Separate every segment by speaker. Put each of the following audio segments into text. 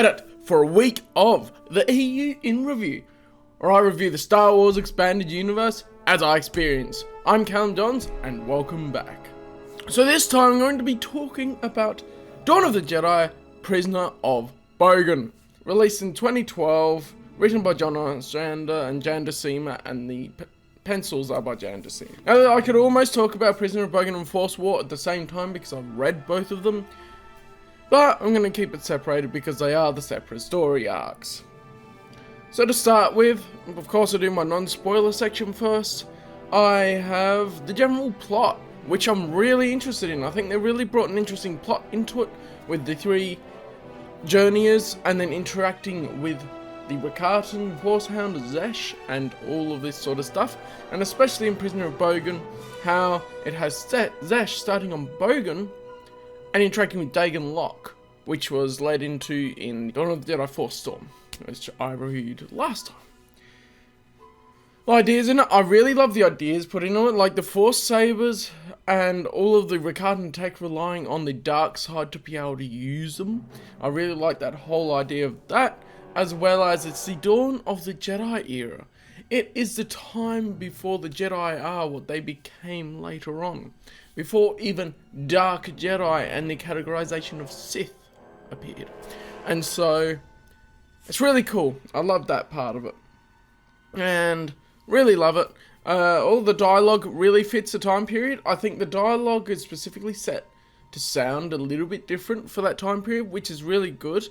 Speaker 1: at it for a week of the EU in review, where I review the Star Wars Expanded Universe as I experience. I'm Callum and welcome back. So this time I'm going to be talking about Dawn of the Jedi, Prisoner of Bogan, released in 2012, written by John Ostrander and Jan DeSima, and the pencils are by Jan DeSima. Now, I could almost talk about Prisoner of Bogan and Force War at the same time because I've read both of them, but I'm going to keep it separated because they are the separate story arcs. So to start with, of course I do my non-spoiler section first. I have the general plot, which I'm really interested in. I think they really brought an interesting plot into it, with the three journeyers and then interacting with the Rakatan Horsehound Zesh and all of this sort of stuff, and especially in Prisoner of Bogan, how it has set Zesh starting on Bogan and interacting with Dagan Locke, which was led into in Dawn of the Jedi Force Storm, which I reviewed last time. The ideas in it, I really love the ideas put into it, like the Force Sabers and all of the Rakatan tech relying on the dark side to be able to use them. I really like that whole idea of that, as well as it's the Dawn of the Jedi era. It is the time before the Jedi are what they became later on, before even Dark Jedi and the categorization of Sith appeared. And so, it's really cool. I love that part of it. And really love it. All the dialogue really fits the time period. I think the dialogue is specifically set to sound a little bit different for that time period, which is really good,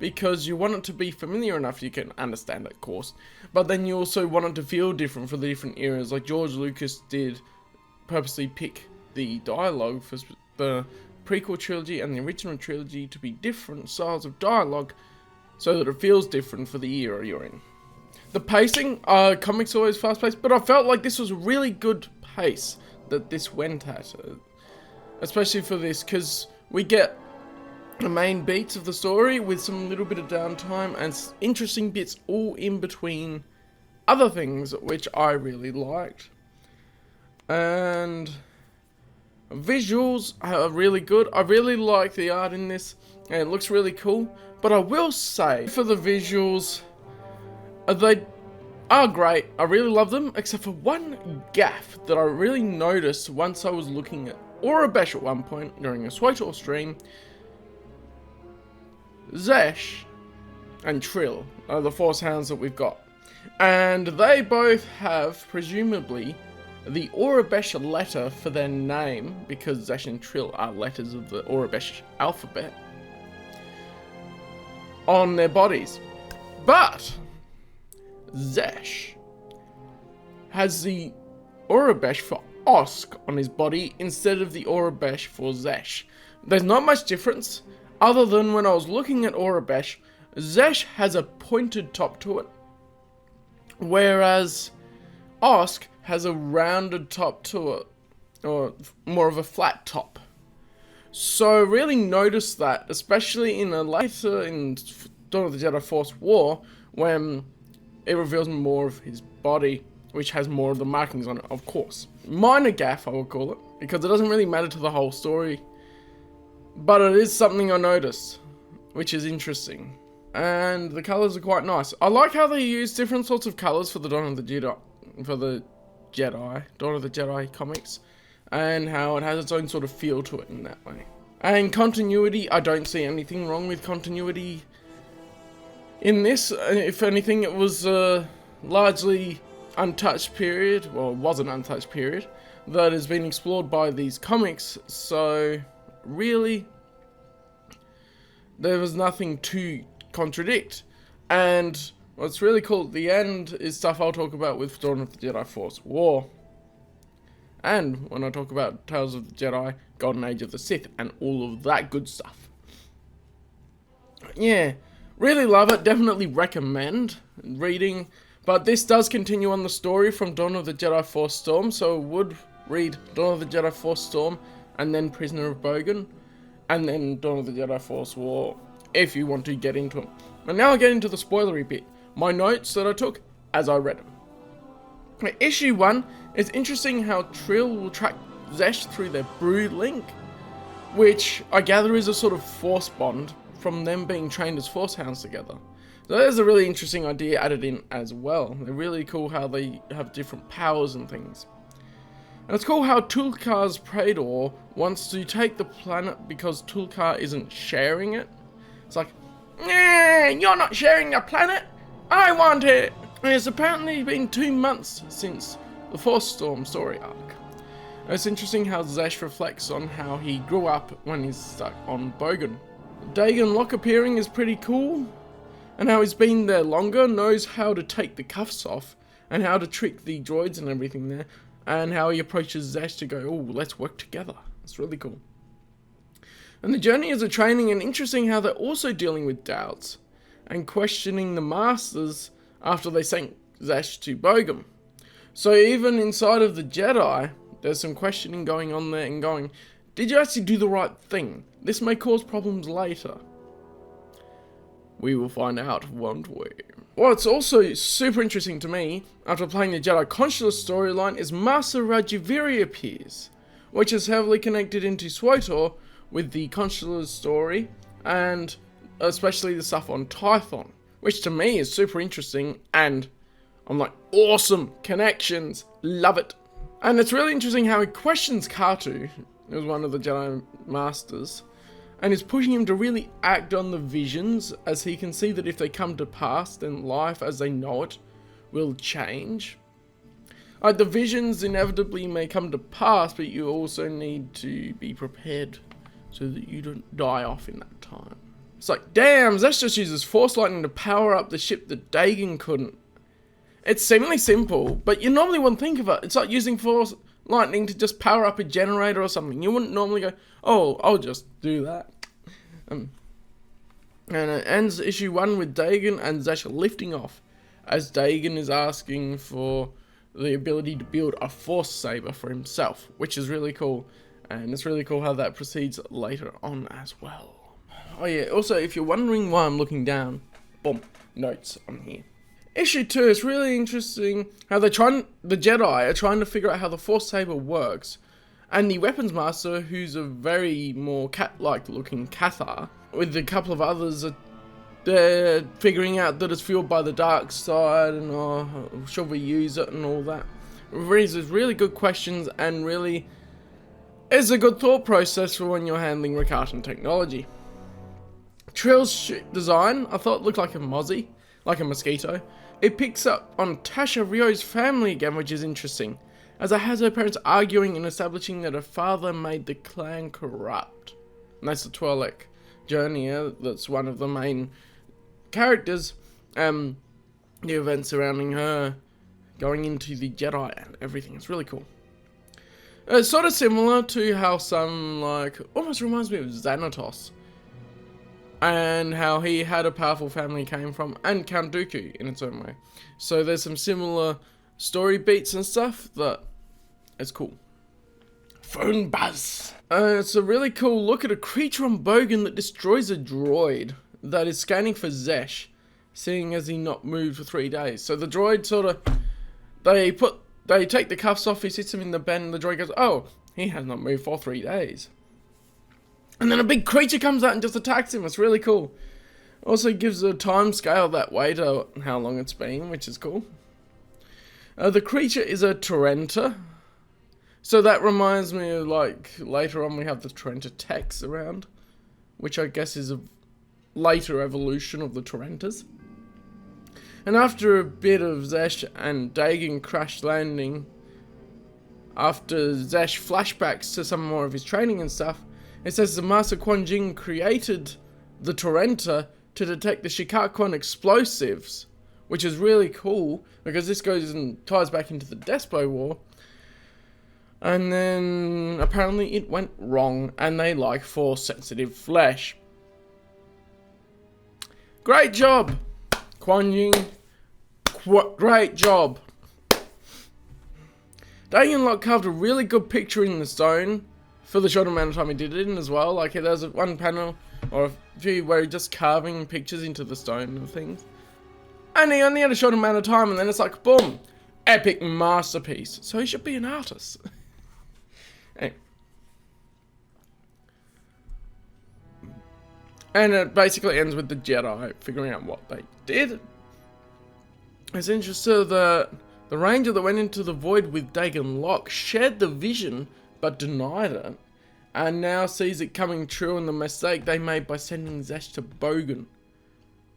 Speaker 1: because you want it to be familiar enough you can understand it, of course, but then you also want it to feel different for the different eras. Like George Lucas did purposely pick the dialogue for the prequel trilogy and the original trilogy to be different styles of dialogue so that it feels different for the era you're in. The pacing, comics are always fast paced, but I felt like this was a really good pace that this went at, especially for this, because we get the main beats of the story with some little bit of downtime and interesting bits all in between other things, which I really liked. And visuals are really good. I really like the art in this, and it looks really cool. But I will say, for the visuals, they are great. I really love them, except for one gaffe that I really noticed once I was looking at Aurebesh at one point during a SWTOR stream. Zesh and Trill are the Force Hounds that we've got, and they both have, presumably, the Aurebesh letter for their name, because Zesh and Trill are letters of the Aurebesh alphabet, on their bodies. But Zesh has the Aurebesh for Osk on his body instead of the Aurebesh for Zesh. There's not much difference, other than when I was looking at Aurebesh, Zesh has a pointed top to it, whereas Osk has a rounded top to it, or more of a flat top. So really notice that, especially in a later in Dawn of the Jedi Force War, when it reveals more of his body, which has more of the markings on it, of course. Minor gaffe, I would call it, because it doesn't really matter to the whole story, but it is something I noticed, which is interesting. And the colours are quite nice. I like how they use different sorts of colours for the Dawn of the Jedi, Dawn of the Jedi comics, and how it has its own sort of feel to it in that way. And continuity, I don't see anything wrong with continuity in this. If anything, it was a largely untouched period, well, it was an untouched period, that has been explored by these comics, so really, there was nothing to contradict. And what's really cool at the end is stuff I'll talk about with Dawn of the Jedi Force War, and when I talk about Tales of the Jedi, Golden Age of the Sith, and all of that good stuff. Yeah, really love it, definitely recommend reading, but this does continue on the story from Dawn of the Jedi Force Storm, so I would read Dawn of the Jedi Force Storm, and then Prisoner of Bogan, and then Dawn of the Jedi Force War, if you want to get into them. And now I get into the spoilery bit, my notes that I took as I read them. Issue 1, it's interesting how Trill will track Zesh through their brood link, which I gather is a sort of force bond from them being trained as Force Hounds together. So there's a really interesting idea added in as well. They're really cool how they have different powers and things. And it's cool how Tulkar's Praetor wants to take the planet because Tulkar isn't sharing it. It's like, nah, you're not sharing the planet, I want it! And it's apparently been 2 months since the Force Storm story arc. And it's interesting how Zesh reflects on how he grew up when he's stuck on Bogan. Dagon Locke appearing is pretty cool, and how he's been there longer, knows how to take the cuffs off, and how to trick the droids and everything there, and how he approaches Zesh to go, oh, let's work together. It's really cool. And the journey as a training, and interesting how they're also dealing with doubts, and questioning the Masters after they sent Zesh to Bogan. So even inside of the Jedi, there's some questioning going on there and going, did you actually do the right thing? This may cause problems later. We will find out, won't we? What's also super interesting to me, after playing the Jedi Consular storyline, is Master Rajiviri appears, which is heavily connected into SWTOR with the Consular story, and especially the stuff on Tython, which to me is super interesting, and I'm like, awesome, connections, love it. And it's really interesting how he questions Katu, who's one of the Jedi Masters, and is pushing him to really act on the visions, as he can see that if they come to pass, then life as they know it will change. Like, the visions inevitably may come to pass, but you also need to be prepared so that you don't die off in that time. It's like, damn, Zesh just uses Force Lightning to power up the ship that Dagon couldn't. It's seemingly simple, but you normally wouldn't think of it. It's like using Force Lightning to just power up a generator or something. You wouldn't normally go, oh, I'll just do that. And it ends issue 1 with Dagon and Zesh lifting off, as Dagon is asking for the ability to build a Force Saber for himself, which is really cool. And it's really cool how that proceeds later on as well. Oh yeah, also if you're wondering why I'm looking down, boom, notes on here. Issue 2 is really interesting how the Jedi are trying to figure out how the Force Saber works. And the Weapons Master, who's a very more cat-like looking Cathar, with a couple of others, they're figuring out that it's fueled by the dark side, and should we use it and all that. It raises really good questions, and really is a good thought process for when you're handling Rakatan technology. Trill's ship design, I thought looked like a mozzie, like a mosquito. It picks up on Tasha Rio's family again, which is interesting, as it has her parents arguing and establishing that her father made the clan corrupt. And that's the Twi'lek journey, that's one of the main characters. The events surrounding her going into the Jedi and everything. It's really cool. It's sort of similar to how some, almost reminds me of Xanatos, and how he had a powerful family came from, and Count Dooku in its own way. So there's some similar story beats and stuff that is cool. Phone buzz. It's a really cool look at a creature on Bogan that destroys a droid that is scanning for Zesh, seeing as he not moved for 3 days. So the droid they take the cuffs off, he sits him in the bed, and the droid goes, oh, he has not moved for 3 days. And then a big creature comes out and just attacks him. It's really cool. Also gives a time scale that way to how long it's been, which is cool. The creature is a Torrenta. So that reminds me of, later on we have the Torrenta Techs around, which I guess is a later evolution of the Torrentas. And after a bit of Zesh and Dagon crash landing, after Zesh flashbacks to some more of his training and stuff, it says the Master Quan Jing created the Torrenta to detect the Shikakwan explosives, which is really cool, because this goes and ties back into the Despo War. And then apparently it went wrong, and they like Force-sensitive flesh. Great job, Quan Yin. Great job. Dagon Locke carved a really good picture in the stone for the short amount of time he did it in as well. Like, there's one panel or a few where he's just carving pictures into the stone and things. And he only had a short amount of time, and then it's like, boom, epic masterpiece. So he should be an artist. Anyway. And it basically ends with the Jedi figuring out what they did. It's interesting that the ranger that went into the void with Dagon Locke shared the vision but denied it, and now sees it coming true and the mistake they made by sending Zesh to Bogan.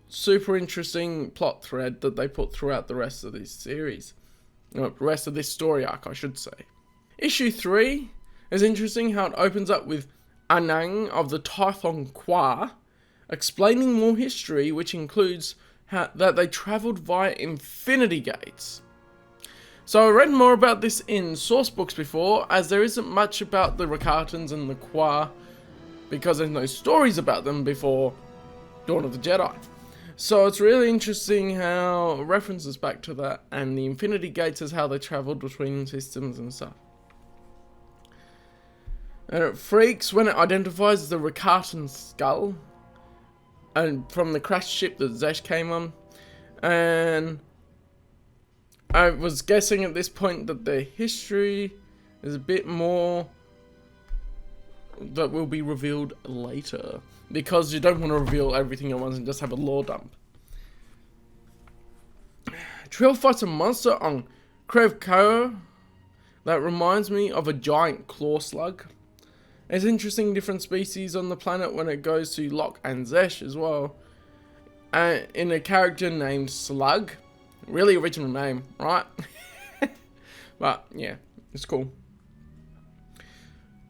Speaker 1: Super interesting plot thread that they put throughout the rest of this series. The rest of this story arc, I should say. Issue 3 is interesting how it opens up with Anang of the Tython Qua explaining more history, which includes that they travelled via infinity gates. So I read more about this in source books before, as there isn't much about the Rakatans and the Qua, because there's no stories about them before Dawn of the Jedi. So it's really interesting how it references back to that, and the infinity gates is how they travelled between systems and stuff. And it freaks when it identifies the Rakatan skull, and from the crashed ship that Zesh came on. And I was guessing at this point that their history is a bit more that will be revealed later, because you don't want to reveal everything at once and just have a lore dump. Trill fights a monster on Krevko that reminds me of a giant claw slug. There's interesting different species on the planet when it goes to Locke and Zesh as well. In a character named Slug. Really original name, right? But yeah, it's cool.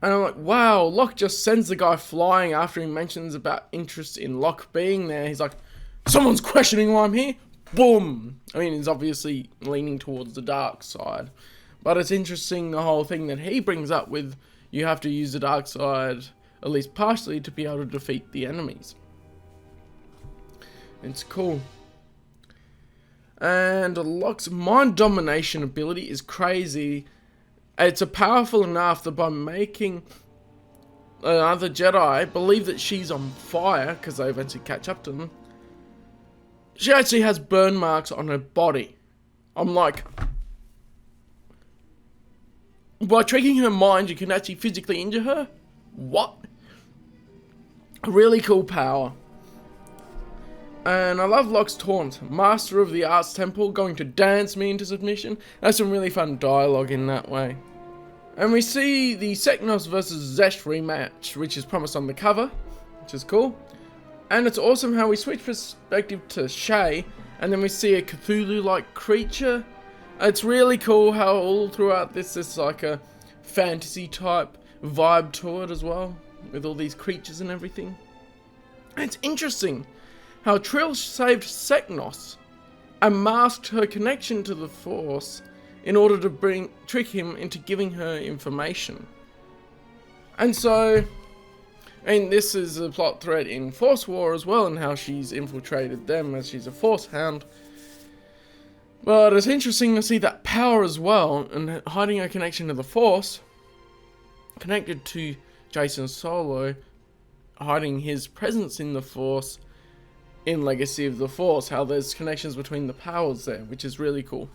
Speaker 1: And I'm like, wow, Locke just sends the guy flying after he mentions about interest in Locke being there. He's like, someone's questioning why I'm here? Boom! I mean, he's obviously leaning towards the dark side. But it's interesting the whole thing that he brings up with you have to use the dark side, at least partially, to be able to defeat the enemies. It's cool. And Locke's mind domination ability is crazy. It's powerful enough that by making another Jedi believe that she's on fire, because they eventually catch up to them, she actually has burn marks on her body. I'm like, by tricking her mind, you can actually physically injure her? What? A really cool power. And I love Locke's taunt. Master of the Arts Temple going to dance me into submission. That's some really fun dialogue in that way. And we see the Seknos vs Zesh rematch, which is promised on the cover, which is cool. And it's awesome how we switch perspective to Shay, and then we see a Cthulhu-like creature. It's really cool how all throughout this there's like a fantasy type vibe to it as well, with all these creatures and everything. And it's interesting how Trill saved Seknos and masked her connection to the Force in order to trick him into giving her information. And so, and this is a plot thread in Force War as well, and how she's infiltrated them as she's a Force hound. But it's interesting to see that power as well, and hiding her connection to the Force, connected to Jason Solo, hiding his presence in the Force in Legacy of the Force, how there's connections between the powers there, which is really cool.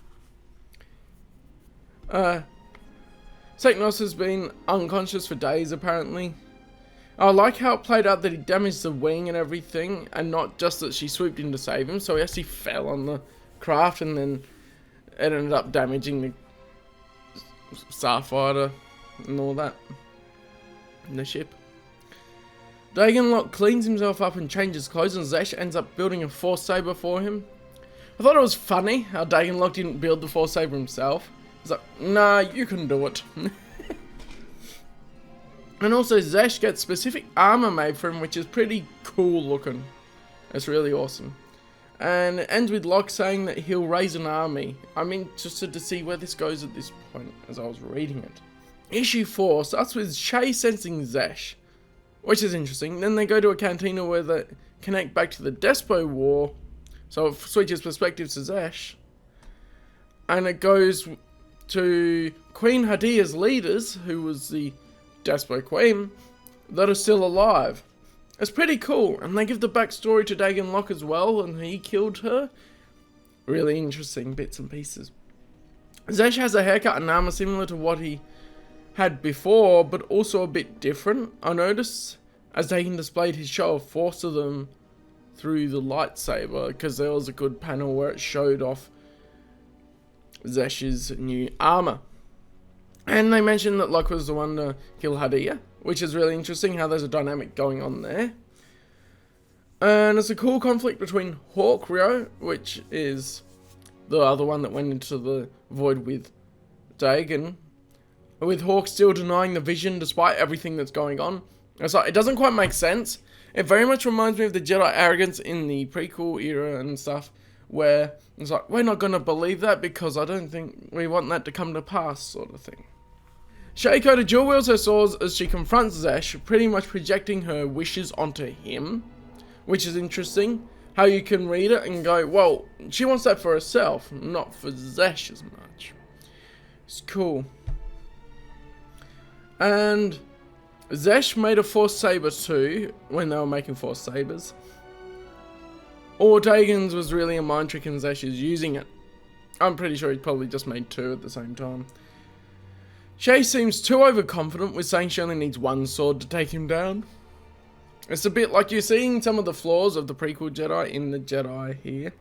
Speaker 1: Seknos has been unconscious for days apparently. I like how it played out that he damaged the wing and everything, and not just that she swooped in to save him, so he actually fell on the craft and then it ended up damaging the starfighter and all that, and the ship. Dagon Locke cleans himself up and changes clothes, and Zesh ends up building a Force Saber for him. I thought it was funny how Dagon Locke didn't build the Force Saber himself. He's like, nah, you can do it. And also Zesh gets specific armor made for him, which is pretty cool looking. It's really awesome. And it ends with Locke saying that he'll raise an army. I'm interested to see where this goes at this point as I was reading it. Issue 4 starts with Shay sensing Zesh, which is interesting. Then they go to a cantina where they connect back to the Despo War, so it switches perspectives to Zesh. And it goes to Queen Hadia's leaders, who was the Despo Queen, that are still alive. It's pretty cool, and they give the backstory to Dagon Locke as well, and he killed her. Really interesting bits and pieces. Zesh has a haircut and armor similar to what he had before, but also a bit different. I noticed as Dagan displayed his show of force to them through the lightsaber, because there was a good panel where it showed off Zesh's new armor. And they mentioned that Locke was the one to kill Hadia, which is really interesting how there's a dynamic going on there. And it's a cool conflict between Hawk Rio, which is the other one that went into the void with Dagan, with Hawk still denying the vision despite everything that's going on. It's like, it doesn't quite make sense. It very much reminds me of the Jedi arrogance in the prequel era and stuff, where it's like, we're not going to believe that because I don't think we want that to come to pass, sort of thing. Shaco dual wields her swords as she confronts Zesh, pretty much projecting her wishes onto him, which is interesting. How you can read it and go, well, she wants that for herself, not for Zesh as much. It's cool. And Zesh made a Force Saber too, when they were making Force Sabers. Or Dagan's was really a mind trick and Zesh is using it. I'm pretty sure he probably just made two at the same time. Shay seems too overconfident with saying she only needs one sword to take him down. It's a bit like you're seeing some of the flaws of the prequel Jedi in the Jedi here.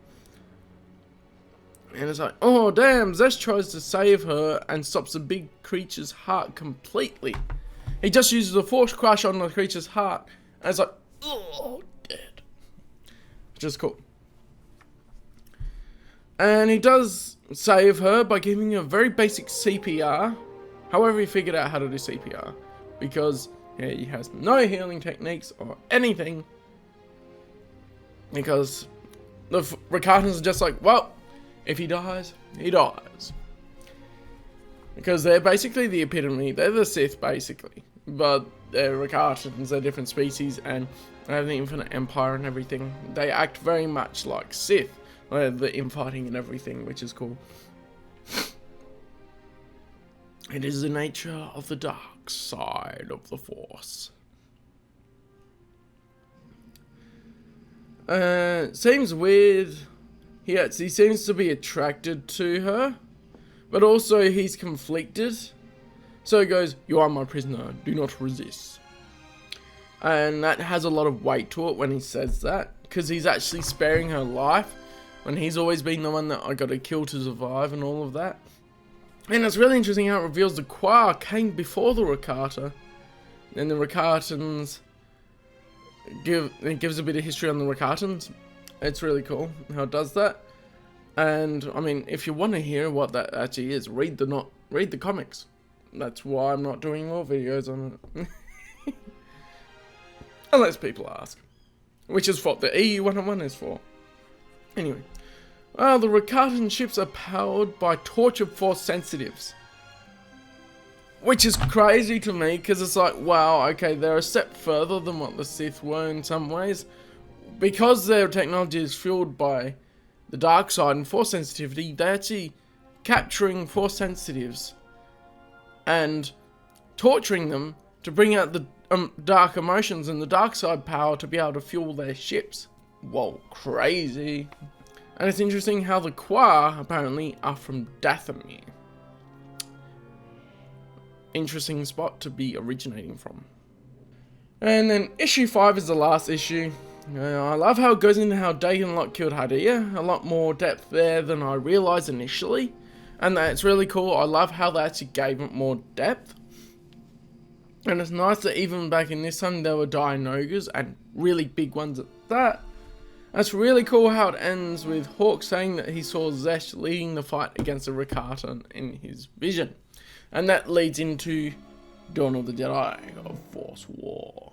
Speaker 1: And it's like, oh damn, Zesh tries to save her and stops the big creature's heart completely. He just uses a force crush on the creature's heart. And it's like, oh, dead. Which is cool. And he does save her by giving her very basic CPR. However, he figured out how to do CPR. Because he has no healing techniques or anything. Because the Rakatans are just like, well, if he dies, he dies. Because they're basically the epitome. They're the Sith, basically. But they're Rakatans, they're different species, and they have the Infinite Empire and everything. They act very much like Sith. The infighting and everything, which is cool. It is the nature of the dark side of the Force. Seems weird. He seems to be attracted to her, but also he's conflicted. So he goes, "You are my prisoner, do not resist." And that has a lot of weight to it when he says that, because he's actually sparing her life, when he's always been the one that I gotta kill to survive and all of that. And it's really interesting how it reveals the Qua came before the Rakata. And the Rakatans it gives a bit of history on the Rakatans. It's really cool how it does that. And I mean, if you want to hear what that actually is, read the comics. That's why I'm not doing more videos on it. Unless people ask. Which is what the EU 101 is for. Anyway. Well, the Rakatan ships are powered by tortured Force sensitives. Which is crazy to me, because it's like, wow, okay, they're a step further than what the Sith were in some ways. Because their technology is fueled by the dark side and Force sensitivity, they're actually capturing Force sensitives and torturing them to bring out the dark emotions and the dark side power to be able to fuel their ships. Whoa, crazy. And it's interesting how the Qua, apparently, are from Dathomir. Interesting spot to be originating from. And then issue 5 is the last issue. I love how it goes into how Dagan Locke killed Hadia. A lot more depth there than I realised initially. And that's really cool. I love how they actually gave it more depth. And it's nice that even back in this time there were Dianogas and really big ones at that. That's really cool how it ends with Hawk saying that he saw Zesh leading the fight against the Rakata in his vision. And that leads into Dawn of the Jedi of Force War.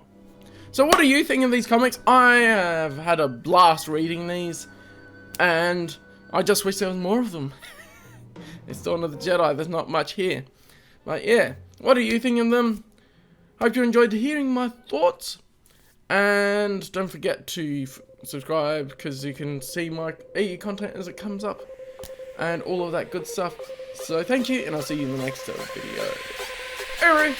Speaker 1: So what do you think of these comics? I have had a blast reading these, and I just wish there was more of them. It's Dawn of the Jedi, there's not much here. But yeah, what do you think of them? Hope you enjoyed hearing my thoughts. And don't forget to subscribe, because you can see my EU content as it comes up. And all of that good stuff. So thank you, and I'll see you in the next video.